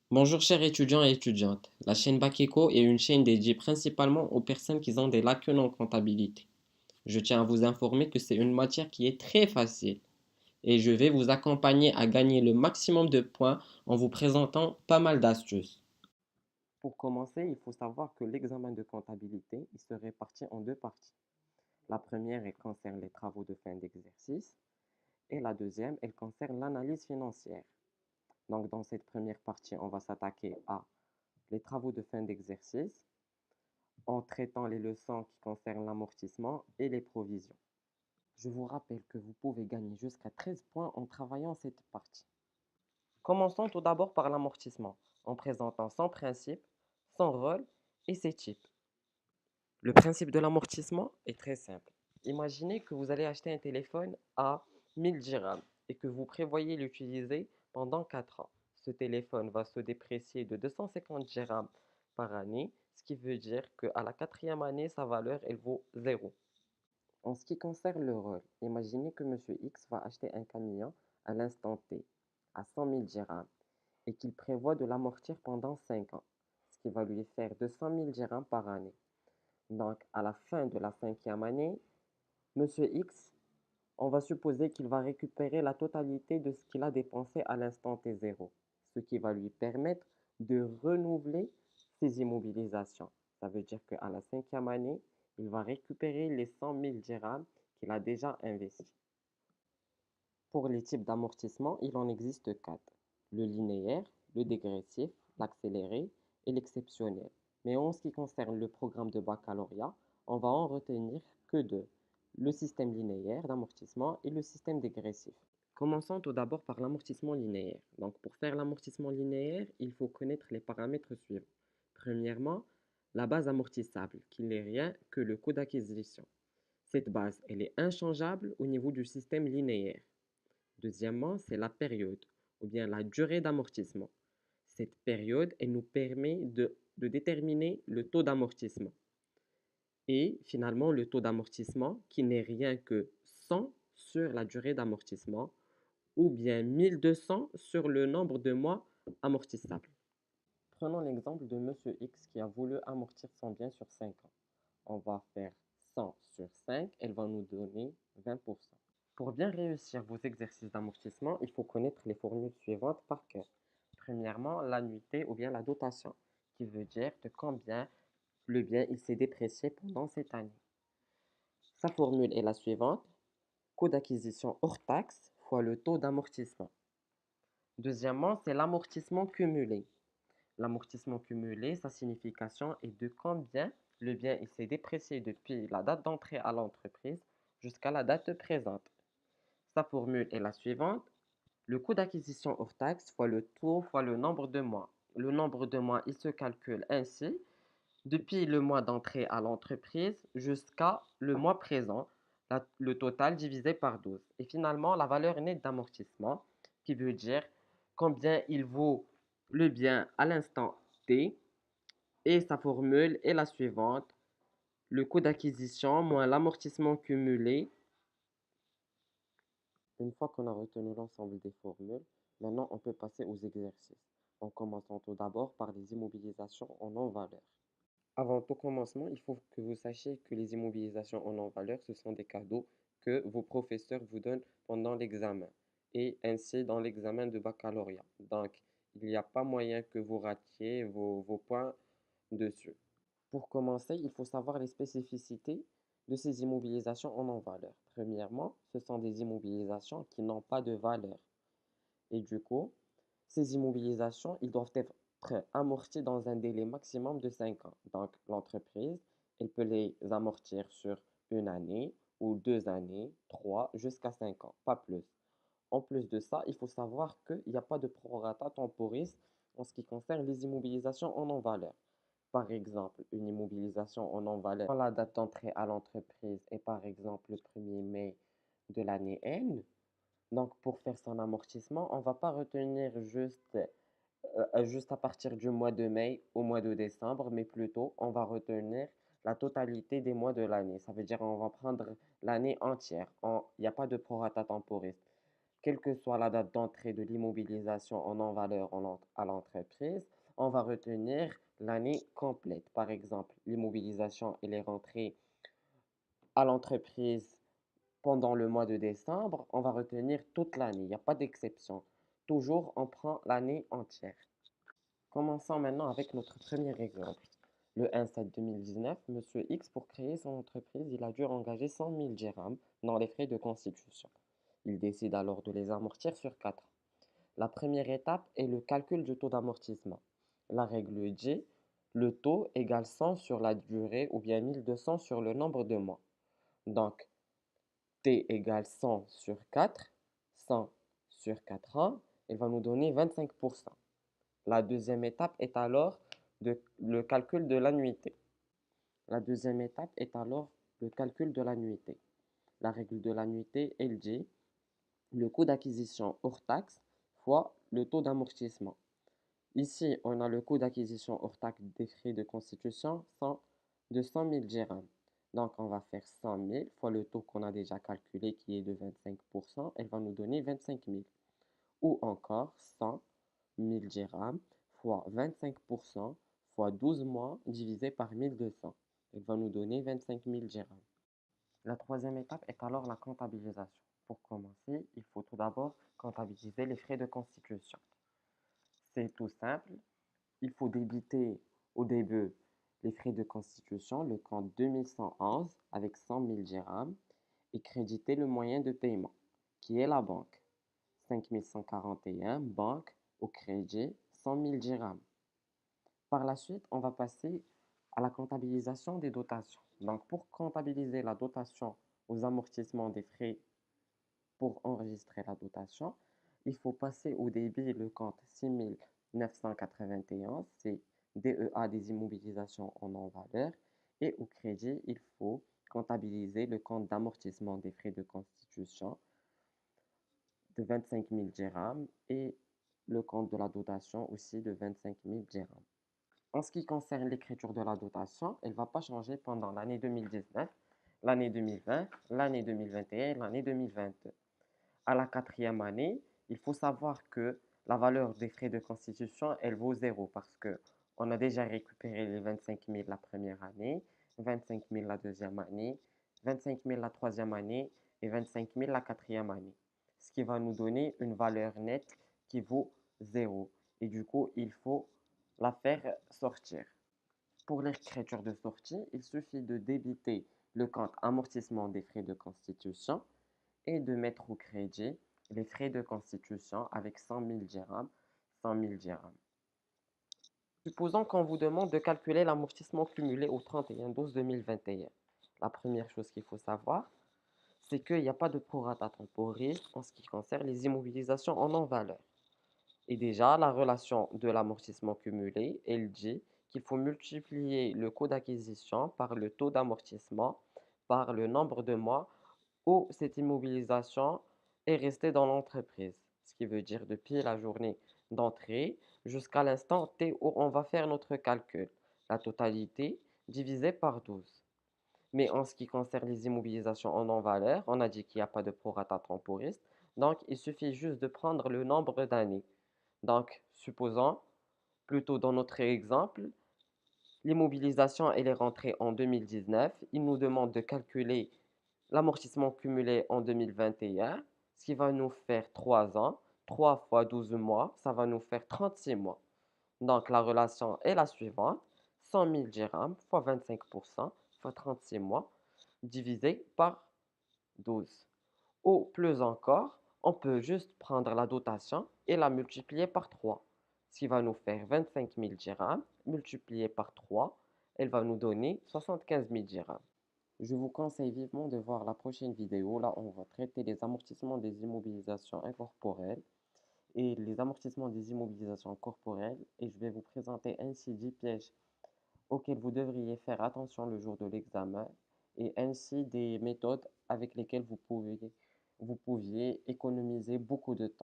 Bonjour chers étudiants et étudiantes. La chaîne Bakeko est une chaîne dédiée principalement aux personnes qui ont des lacunes en comptabilité. Je tiens à vous informer que c'est une matière qui est très facile et je vais vous accompagner à gagner le maximum de points en vous présentant pas mal d'astuces. Pour commencer, il faut savoir que l'examen de comptabilité, il se répartit en deux parties. La première, elle concerne les travaux de fin d'exercice et la deuxième, elle concerne l'analyse financière. Donc dans cette première partie, on va s'attaquer à les travaux de fin d'exercice en traitant les leçons qui concernent l'amortissement et les provisions. Je vous rappelle que vous pouvez gagner jusqu'à 13 points en travaillant cette partie. Commençons tout d'abord par l'amortissement, en présentant son principe, son rôle et ses types. Le principe de l'amortissement est très simple. Imaginez que vous allez acheter un téléphone à 1000 dirhams et que vous prévoyez l'utiliser pendant 4 ans. Ce téléphone va se déprécier de 250 dirhams par année, ce qui veut dire qu'à la quatrième année, sa valeur, elle vaut zéro. En ce qui concerne le rôle, imaginez que Monsieur X va acheter un camion à l'instant T à 100 000 dirhams et qu'il prévoit de l'amortir pendant 5 ans, ce qui va lui faire 200 000 dirhams par année. Donc, à la fin de la cinquième année, Monsieur X, on va supposer qu'il va récupérer la totalité de ce qu'il a dépensé à l'instant T0, ce qui va lui permettre de renouveler ses immobilisations. Ça veut dire qu'à la cinquième année, il va récupérer les 100 000 dirhams qu'il a déjà investis. Pour les types d'amortissement, il en existe quatre. Le linéaire, le dégressif, l'accéléré et l'exceptionnel. Mais en ce qui concerne le programme de baccalauréat, on va en retenir que deux, le système linéaire d'amortissement et le système dégressif. Commençons tout d'abord par l'amortissement linéaire. Donc pour faire l'amortissement linéaire, il faut connaître les paramètres suivants. Premièrement, la base amortissable, qui n'est rien que le coût d'acquisition. Cette base, elle est inchangeable au niveau du système linéaire. Deuxièmement, c'est la période ou bien la durée d'amortissement. Cette période, elle nous permet de déterminer le taux d'amortissement. Et finalement, le taux d'amortissement qui n'est rien que 100 sur la durée d'amortissement ou bien 1200 sur le nombre de mois amortissables. Prenons l'exemple de Monsieur X qui a voulu amortir son bien sur 5 ans. On va faire 100 sur 5, elle va nous donner 20%. Pour bien réussir vos exercices d'amortissement, il faut connaître les formules suivantes par cœur. Premièrement, l'annuité ou bien la dotation, qui veut dire de combien le bien il s'est déprécié pendant cette année. Sa formule est la suivante, coût d'acquisition hors taxe fois le taux d'amortissement. Deuxièmement, c'est l'amortissement cumulé. L'amortissement cumulé, sa signification est de combien le bien il s'est déprécié depuis la date d'entrée à l'entreprise jusqu'à la date présente. Sa formule est la suivante, le coût d'acquisition hors taxe fois le taux fois le nombre de mois. Le nombre de mois, il se calcule ainsi, depuis le mois d'entrée à l'entreprise jusqu'à le mois présent, le total divisé par 12. Et finalement, la valeur nette d'amortissement, qui veut dire combien il vaut le bien à l'instant T. Et sa formule est la suivante, le coût d'acquisition moins l'amortissement cumulé. Une fois qu'on a retenu l'ensemble des formules, maintenant on peut passer aux exercices, en commençant tout d'abord par les immobilisations en non-valeur. Avant tout commencement, il faut que vous sachiez que les immobilisations en non-valeur, ce sont des cadeaux que vos professeurs vous donnent pendant l'examen et ainsi dans l'examen de baccalauréat. Donc, il n'y a pas moyen que vous ratiez vos points dessus. Pour commencer, il faut savoir les spécificités de ces immobilisations en non-valeur. Premièrement, ce sont des immobilisations qui n'ont pas de valeur. Et du coup, ces immobilisations, ils doivent être amorties dans un délai maximum de 5 ans. Donc, l'entreprise, elle peut les amortir sur une année ou 2 années, 3, jusqu'à 5 ans, pas plus. En plus de ça, il faut savoir qu'il n'y a pas de prorata temporis en ce qui concerne les immobilisations en non-valeur. Par exemple, une immobilisation en non-valeur quand la date d'entrée à l'entreprise est par exemple le 1er mai de l'année N. Donc, pour faire son amortissement, on ne va pas retenir juste à partir du mois de mai au mois de décembre, mais plutôt on va retenir la totalité des mois de l'année. Ça veut dire on va prendre l'année entière. Il n'y a pas de prorata temporis. quelle que soit la date d'entrée de l'immobilisation en non-valeur à l'entreprise, on va retenir l'année complète. Par exemple, l'immobilisation, elle est rentrée à l'entreprise pendant le mois de décembre, on va retenir toute l'année, il n'y a pas d'exception. Toujours, on prend l'année entière. Commençons maintenant avec notre premier exemple. Le 1/7/2019, Monsieur X, pour créer son entreprise, il a dû engager 100 000 dirhams dans les frais de constitution. Il décide alors de les amortir sur 4 ans. La première étape est le calcul du taux d'amortissement. La règle dit le taux égale 100 sur la durée ou bien 1200 sur le nombre de mois. Donc, T égale 100 sur 4, 100 sur 4 ans, il va nous donner 25%. La deuxième étape est alors le calcul de l'annuité. La deuxième étape est alors le calcul de l'annuité. La règle de l'annuité, elle dit le coût d'acquisition hors taxe fois le taux d'amortissement. Ici, on a le coût d'acquisition hors taxe des frais de constitution de 100 000 dirhams. Donc, on va faire 100 000 fois le taux qu'on a déjà calculé qui est de 25%. Elle va nous donner 25 000. Ou encore 100 000 dirhams fois 25% fois 12 mois divisé par 1200. Elle va nous donner 25 000 dirhams. La troisième étape est alors la comptabilisation. Pour commencer, il faut tout d'abord comptabiliser les frais de constitution. C'est tout simple. Il faut débiter au début les frais de constitution, le compte 2111 avec 100 000 dirhams et créditer le moyen de paiement qui est la banque. 5141, banque au crédit, 100 000 dirhams. Par la suite, on va passer à la comptabilisation des dotations. Donc, pour comptabiliser la dotation aux amortissements des frais pour enregistrer la dotation, il faut passer au débit le compte 6991, c'est DEA des immobilisations en non-valeur, et au crédit, il faut comptabiliser le compte d'amortissement des frais de constitution de 25 000 dirhams et le compte de la dotation aussi de 25 000 dirhams. En ce qui concerne l'écriture de la dotation, elle ne va pas changer pendant l'année 2019, l'année 2020, l'année 2021 et l'année 2022. À la quatrième année, il faut savoir que la valeur des frais de constitution, elle vaut zéro parce que on a déjà récupéré les 25 000 la première année, 25 000 la deuxième année, 25 000 la troisième année et 25 000 la quatrième année. Ce qui va nous donner une valeur nette qui vaut zéro. Et du coup, il faut la faire sortir. Pour l'écriture de sortie, il suffit de débiter le compte amortissement des frais de constitution et de mettre au crédit les frais de constitution avec 100 000 dirhams, 100 000 dirhams. Supposons qu'on vous demande de calculer l'amortissement cumulé au 31/12/2021. La première chose qu'il faut savoir, c'est qu'il n'y a pas de prorata temporis en ce qui concerne les immobilisations en non-valeur. Et déjà, la relation de l'amortissement cumulé, elle dit qu'il faut multiplier le coût d'acquisition par le taux d'amortissement par le nombre de mois où cette immobilisation est restée dans l'entreprise. Ce qui veut dire depuis la journée d'entrée jusqu'à l'instant T où on va faire notre calcul. La totalité divisée par 12. Mais en ce qui concerne les immobilisations en non-valeur, on a dit qu'il n'y a pas de prorata temporiste. Donc, il suffit juste de prendre le nombre d'années. Donc, supposons, plutôt dans notre exemple, l'immobilisation, elle est rentrée en 2019. Il nous demande de calculer l'amortissement cumulé en 2021, ce qui va nous faire 3 ans. 3 fois 12 mois, ça va nous faire 36 mois. Donc, la relation est la suivante. 100 000 dirhams fois 25% fois 36 mois divisé par 12. Ou plus encore, on peut juste prendre la dotation et la multiplier par 3, ce qui va nous faire 25 000 dirhams multiplié par 3, elle va nous donner 75 000 dirhams. Je vous conseille vivement de voir la prochaine vidéo. Là, on va traiter les amortissements des immobilisations incorporelles et les amortissements des immobilisations corporelles. Et je vais vous présenter ainsi 10 pièges auxquels vous devriez faire attention le jour de l'examen et ainsi des méthodes avec lesquelles vous pouviez économiser beaucoup de temps.